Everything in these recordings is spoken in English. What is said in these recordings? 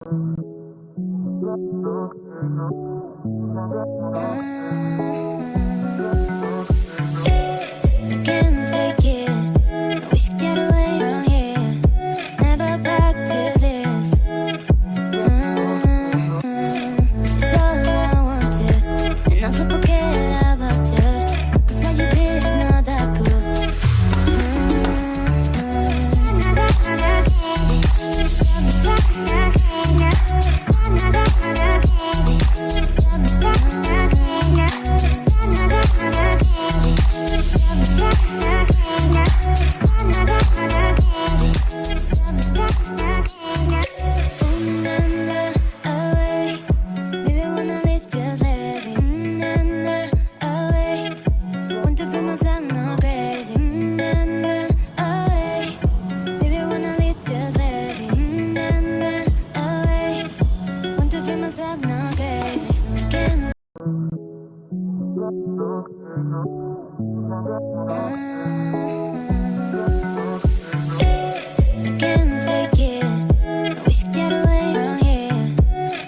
Can't take it. I wish I get away from here. Never back to this. It's all I wanted, and also forget about you. 'Cause what you did is not that cool. Can't take it. I wish I get away from here.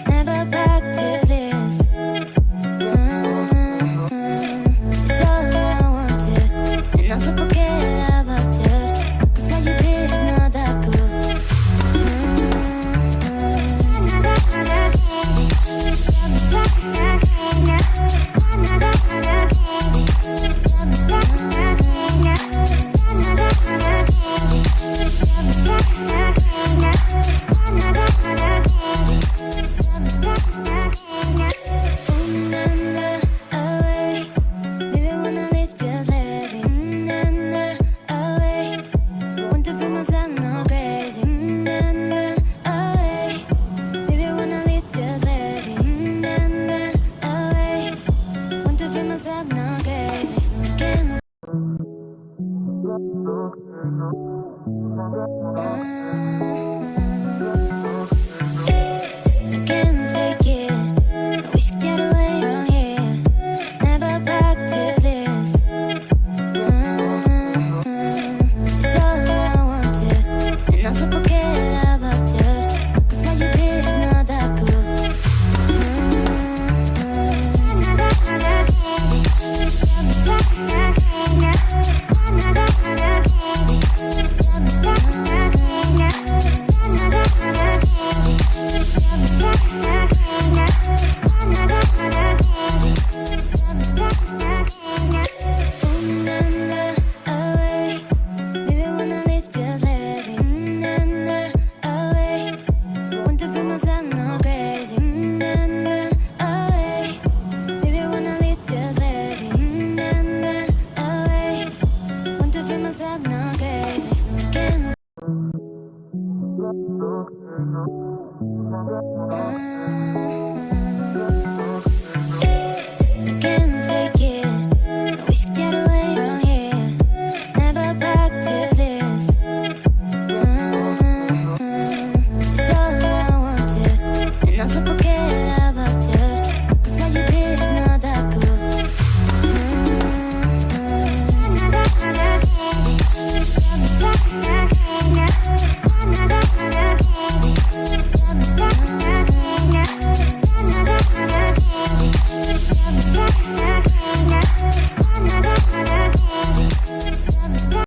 Never back to this. It's all I wanted, and also forget about you. 'Cause what you did is not that cool. Again.